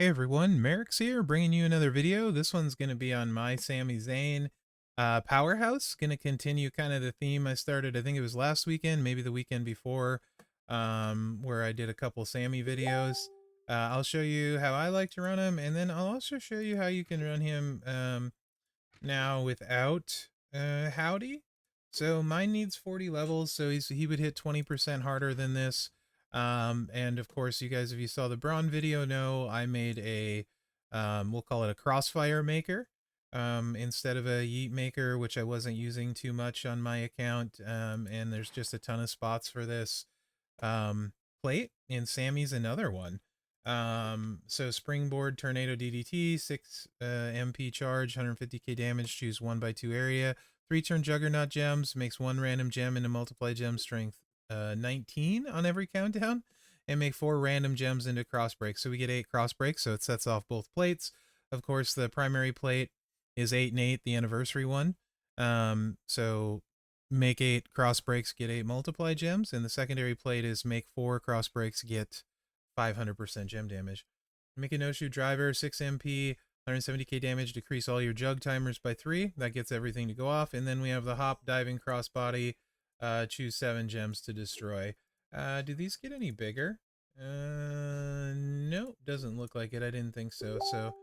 Hey everyone, Mherex here, bringing you another video. This one's going to be on my Sami Zayn Powerhouse. Going to continue kind of the theme I started, I think it was last weekend, maybe the weekend before, where I did a couple Sami videos. I'll show you how I like to run him, and then I'll also show you how you can run him now without Howdy. So mine needs 40 levels, so he would hit 20% harder than this. And of course, you guys, if you saw the Braun video, know I made a, we'll call it a crossfire maker, instead of a yeet maker, which I wasn't using too much on my account. And there's just a ton of spots for this, plate, and Sami's another one. So springboard, tornado DDT, 6 MP charge, 150k damage, choose 1x2 area, 3-turn juggernaut gems, makes 1 random gem into multiply gem strength 19 on every countdown, and make 4 random gems into cross breaks. So we get 8 cross breaks, so it sets off both plates. Of course, the primary plate is 8 and 8, the anniversary one. So make 8 cross breaks, get 8 multiply gems, and the secondary plate is make 4 cross breaks, get 500% gem damage. Make a no-shoot driver, 6 MP, 170k damage, decrease all your jug timers by 3. That gets everything to go off. And then we have the hop, diving, crossbody, choose 7 gems to destroy. Do these get any bigger? No, doesn't look like it. I didn't think so. So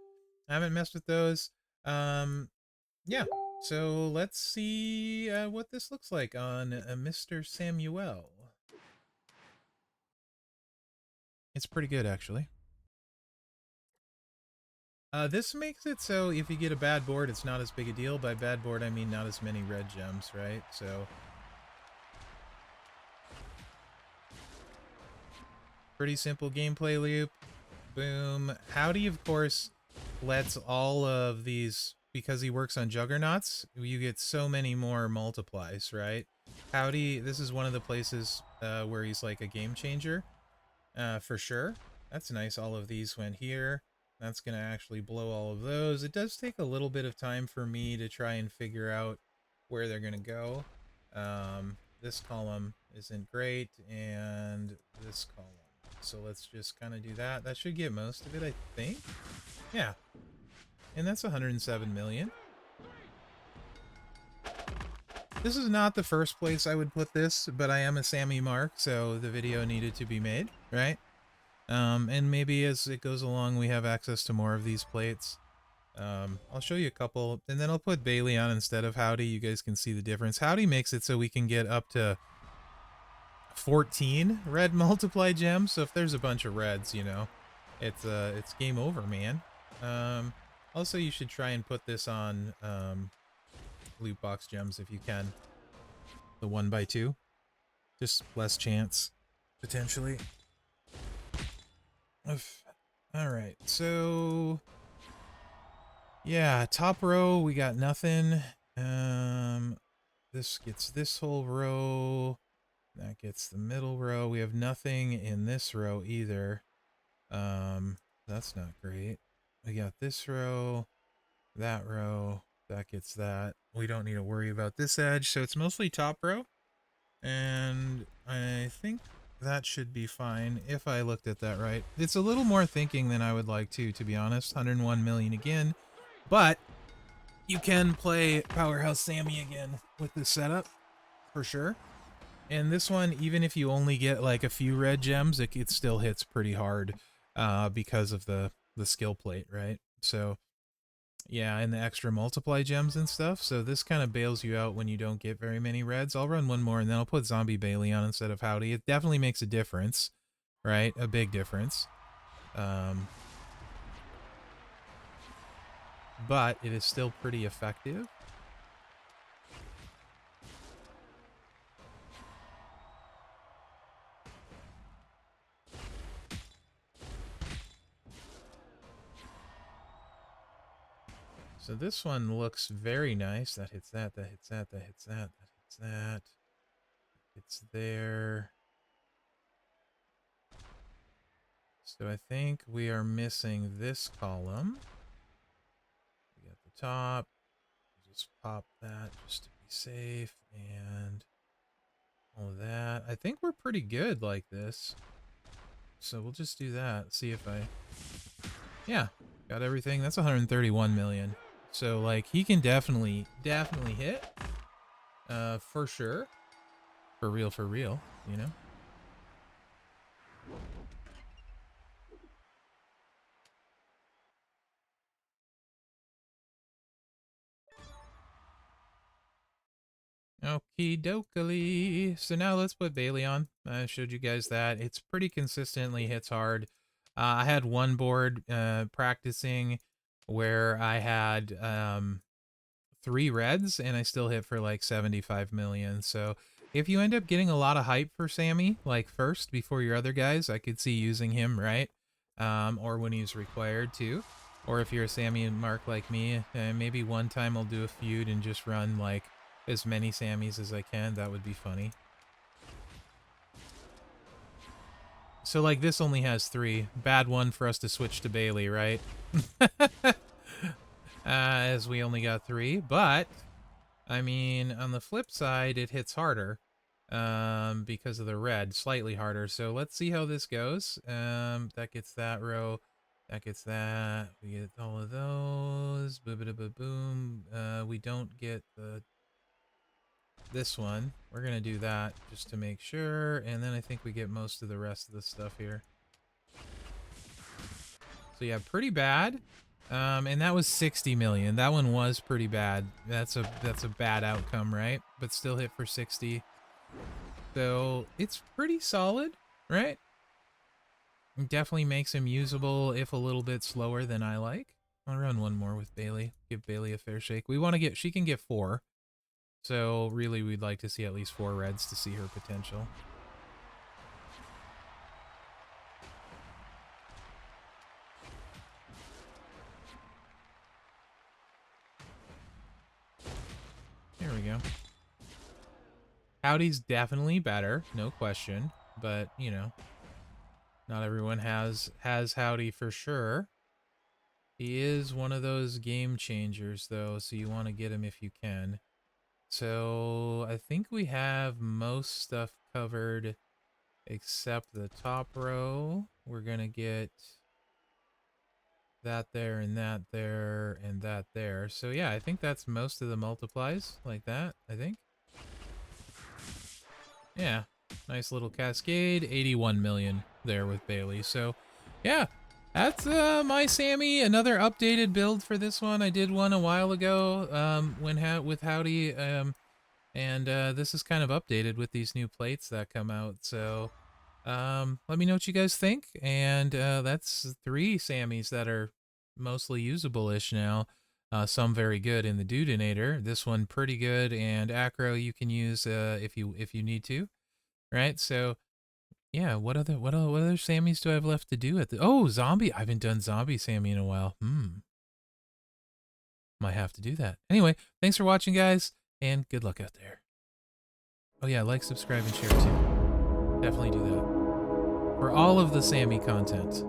I haven't messed with those. Yeah, so let's see what this looks like on Mr. Samuel. It's pretty good, actually. This makes it so if you get a bad board, it's not as big a deal. By bad board, I mean not as many red gems, right? So pretty simple gameplay loop. Boom. Howdy, of course, lets all of these, because he works on juggernauts, you get so many more multiplies, right? Howdy, this is one of the places where he's like a game changer, for sure. That's nice. All of these went here. That's going to actually blow all of those. It does take a little bit of time for me to try and figure out where they're going to go. This column isn't great, and this column. So let's just kind of do that. That should get most of it, I think. Yeah. And that's 107 million. This is not the first place I would put this, but I am a Sami mark, so the video needed to be made, right? And maybe as it goes along, we have access to more of these plates. I'll show you a couple, and then I'll put Bailey on instead of Howdy. You guys can see the difference. Howdy makes it so we can get up to 14 red multiply gems. So if there's a bunch of reds, you know, it's game over, man. Also, you should try and put this on loot box gems if you can. The 1x2, just less chance potentially. All right, so yeah, top row we got nothing. This gets this whole row. That gets the middle row. We have nothing in this row either. That's not great. We got this row, that row, that gets that. We don't need to worry about this edge, so it's mostly top row. And I think that should be fine if I looked at that right. It's a little more thinking than I would like to be honest. 101 million again. But you can play Powerhouse Sami again with this setup, for sure. And this one, even if you only get like a few red gems, it still hits pretty hard because of the skill plate, right? So yeah, and the extra multiply gems and stuff. So this kind of bails you out when you don't get very many reds. I'll run one more and then I'll put Zombie Bailey on instead of Howdy. It definitely makes a difference, right? A big difference. But it is still pretty effective. So this one looks very nice. That hits that, that hits that, that hits that, that hits that. It's there. So I think we are missing this column. We got the top. Just pop that just to be safe, and all of that. I think we're pretty good like this. So we'll just do that. See if I... Yeah, got everything. That's 131 million. So like he can definitely hit. For sure. For real, you know? Okie dokie. So now let's put Bailey on. I showed you guys that. It's pretty consistently hits hard. I had one board practicing where I had 3 reds and I still hit for like 75 million. So if you end up getting a lot of hype for Sami, like first before your other guys, I could see using him, right? Or when he's required to. Or if you're a Sami and Mark like me, maybe one time I'll do a feud and just run like as many Samis as I can. That would be funny. So like this only has 3. Bad one for us to switch to Bailey, right? As we only got 3, but I mean, on the flip side, it hits harder because of the red, slightly harder. So let's see how this goes. That gets that row. That gets that. We get all of those. Boom. We don't get this one. We're going to do that just to make sure. And then I think we get most of the rest of the stuff here. So yeah, pretty bad. And that was 60 million. That one was pretty bad. That's a bad outcome, right? But still hit for 60. So it's pretty solid, right? It definitely makes him usable, if a little bit slower than I like. I'll run one more with Bailey. Give Bailey a fair shake. We want to get, she can get 4. So really we'd like to see at least 4 reds to see her potential. There we go. Howdy's definitely better, no question. But, you know, not everyone has Howdy for sure. He is one of those game changers, though, so you want to get him if you can. So I think we have most stuff covered except the top row. We're going to get that there and that there and that there. So yeah, I think that's most of the multiplies like that, I think. Yeah, nice little cascade. 81 million there with Bailey. So yeah, that's my Sami. Another updated build for this one. I did one a while ago with Howdy. And this is kind of updated with these new plates that come out. So let me know what you guys think. And that's 3 Samis that are mostly usable-ish now. Some very good in the Dudinator. This one pretty good, and Acro you can use if you need to, right? So yeah, what other Samis do I have left to do at the? Oh, zombie! I haven't done zombie Sami in a while. Might have to do that. Anyway, thanks for watching, guys, and good luck out there. Oh yeah, like, subscribe, and share too. Definitely do that. For all of the Sami content.